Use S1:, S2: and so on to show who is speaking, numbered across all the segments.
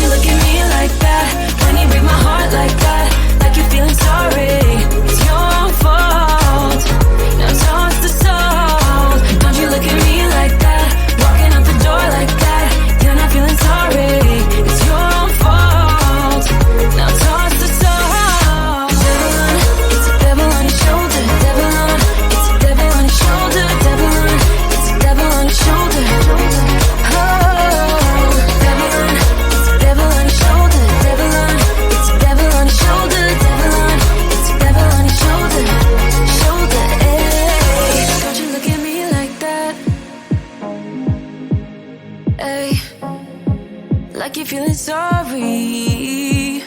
S1: you look at me like that? When you break my heart like that, like you're feeling sorry. It's your own fault. Now toss the soul. Don't you look at me like that? Walking out the door like that. You're not feeling sorry. It's your own fault. Now toss the soul. It's a devil on your shoulder. Devil on. It's a devil on your shoulder. Devil on. It's a devil on your shoulder. Like you're feeling sorry.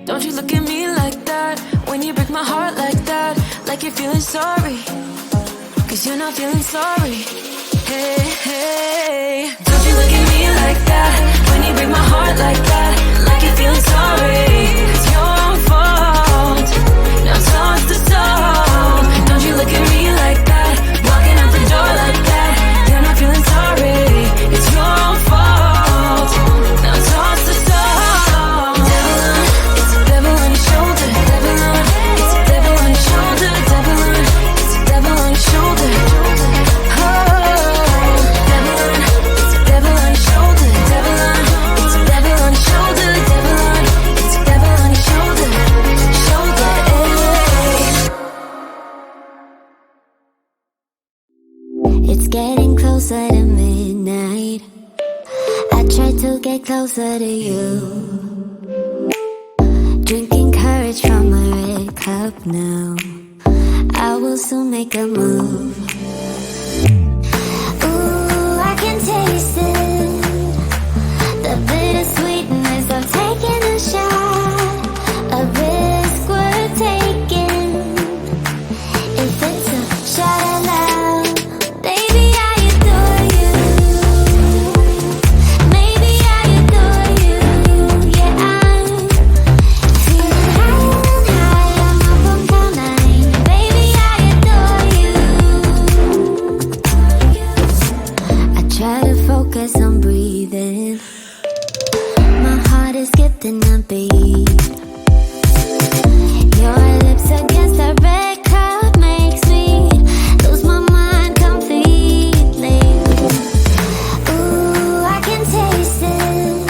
S1: Don't you look at me like that? When you break my heart like that, like you're feeling sorry. Cause you're not feeling sorry. Hey, hey. Don't you look at me like that? When you break my heart like that, like you're feeling sorry. It's your own fault. Now toss the soul. Don't you look at me like that? Walking out the door like that. You're not feeling sorry. It's your own fault. Now toss the soul. It's a devil on your shoulder. Devil on. It's a devil on your shoulder. Devil on. It's a devil on your shoulder. Oh, devil on. It's a devil on your shoulder. Devil on. It's a devil on your shoulder. Devil on. It's a devil on your shoulder. Shoulder.
S2: It's getting closer to midnight. I try to get closer to you. Drinking courage from a red cup now. I will soon make a move. Ooh, I can taste it. The bittersweetness of taking a shot. A risk worth taking. If it's a shot of love, baby, I adore you. Maybe I adore you. Yeah, I'm feeling high. I'm up on cloud nine. Baby, I adore you. I try to focus on breathing. My heart is skipping a beat. Your lips against the red cup makes me lose my mind completely. Ooh, I can taste it.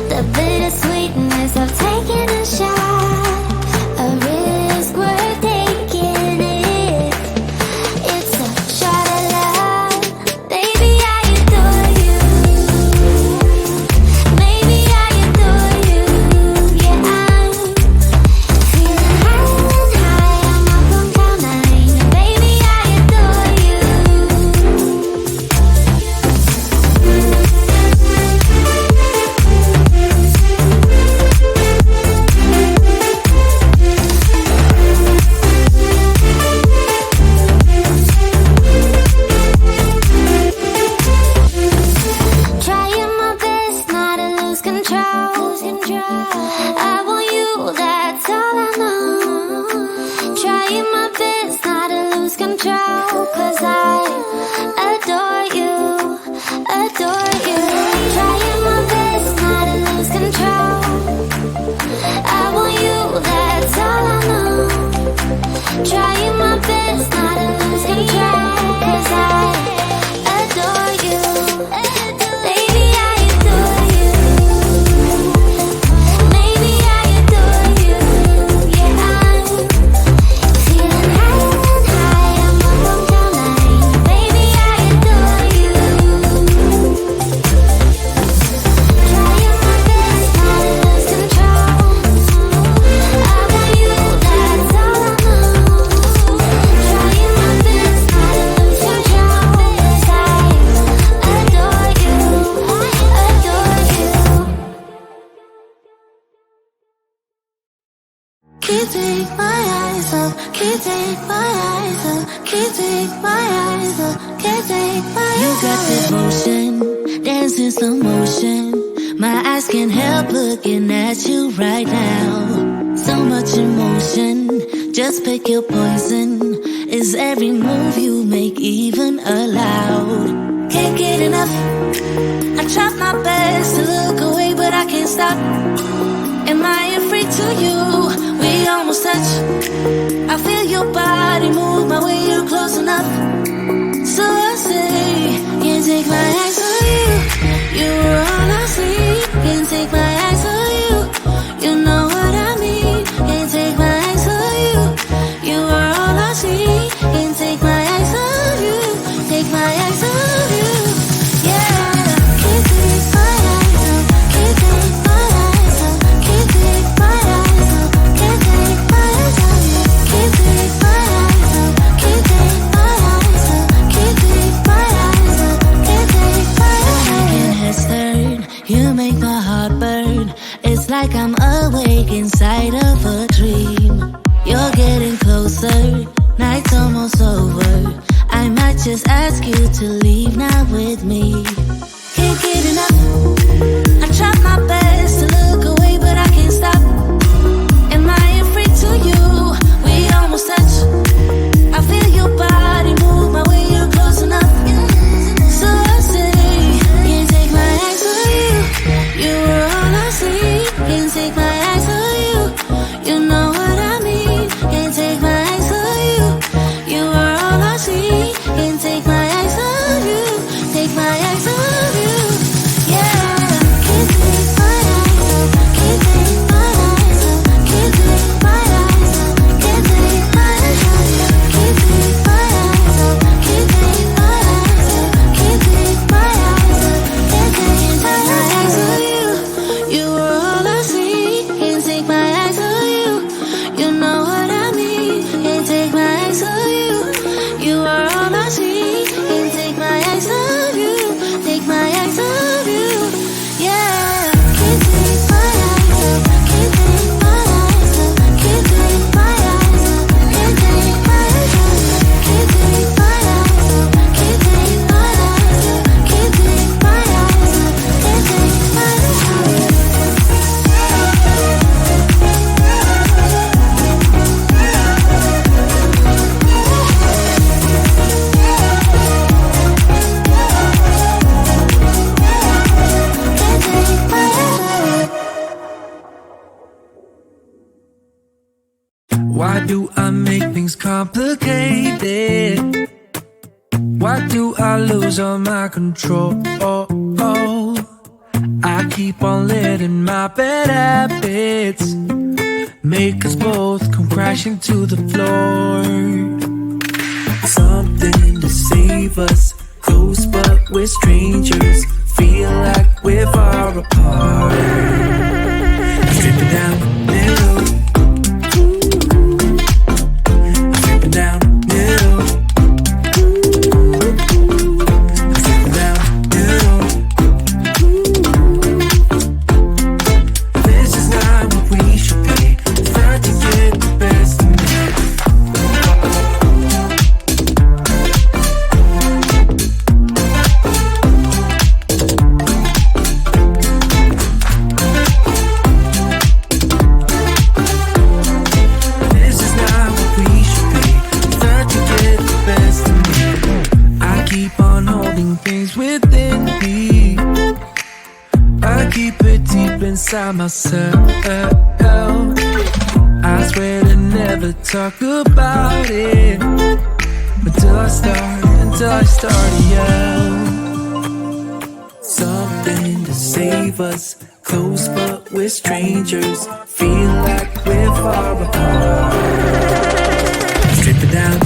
S2: The bittersweetness of taking a shot. A risk worth taking it. It's a shot of love. Baby, I adore you. Maybe I adore you. Yeah, I'm feeling high. I'm up on cloud nine. Baby, I adore you. Trying my best not to lose control. I want you, that's all I know. Trying my best not to lose control. Cause I adore you, adore you. Trying my best not to lose control. I want you, that's all I know. Trying my best not to lose control. Cause I adore you. Baby, I adore you. Maybe I adore you. Yeah, I'm feeling high. I'm up on cloud nine. Baby, I adore you. Trying my best not to lose control. I want you, that's all I know. Trying my best not to lose control. 'Cause I adore you, adore you. Can't take my eyes off, can't take my eyes off, can't take my eyes off, can't take my eyes off. You got this motion, dancing slow motion. My eyes can't help looking at you right now. So much emotion, just pick your poison. Is every move you make even allowed? Can't get enough. I try my best to look away, stop. Am I a freak to you? We almost touch. I feel your body move my way, you're close enough. So I say, can't take my eyes on you. You were all I see. Can't take my eyes on you. You know what I mean. Can't take my eyes on you. You were all I see. Can't take my eyes on you. Take my eyes on you. Yeah. Can't take my eyes off. Can't take my eyes off. Can't take my eyes off. Can't take my eyes off you. Can't take my eyes off. Can't take my eyes off. Can't take my eyes off. Can't take my eyes off. Making heads turn. You make my heart burn. It's like I'm awake inside of a dream. You're getting closer. Night's almost over. I might just ask you to leave now with me. Can't get enough. I try my best to look away, but I can't stop. Am I a freak to you? We almost touch. I feel your body move my way, you're close enough. So I say, can't take my eyes on you. You were all I see. Can't take my eyes on you. You know what I mean. Can't take my eyes on you. You were all I see. Can't take my eyes on you. Take my eyes on you. Yeah. Can't take my eyes off. Can't take my eyes off. Can't take my eyes off. Can't take my eyes off you. Can't take my eyes off. Can't take my eyes off. Can't take my eyes off. Can't take my eyes on you. You were all I see. Can't take my eyes on you. You know what I mean. Can't take my eyes on you. You are all I see. Can't take my eyes on you. Take my eyes on you. Yeah. Can't take my eyes off. Can't take my eyes off. Can't take my eyes off. Can't take my eyes off you. Can't take my eyes off. Can't take my eyes off. Can't take my eyes off. Can't take my eyes off you.
S3: Why do I make things complicated? Why do I lose all my control? I keep on letting my bad habits make us both come crashing to the floor. Something to save us, close but we're strangers. Feel like we're far apart. Stripping down the middle. Stripping down the middle. Stripping down the middle. This is not what we should be. Start to get the best of me. This is not what we should be. Start to get the best of me. I keep on holding things within me. I keep it deep inside myself. I swear to never talk about it until I start to yell. Something to save us, close but we're strangers. Feel like we're far apart. Strip it down.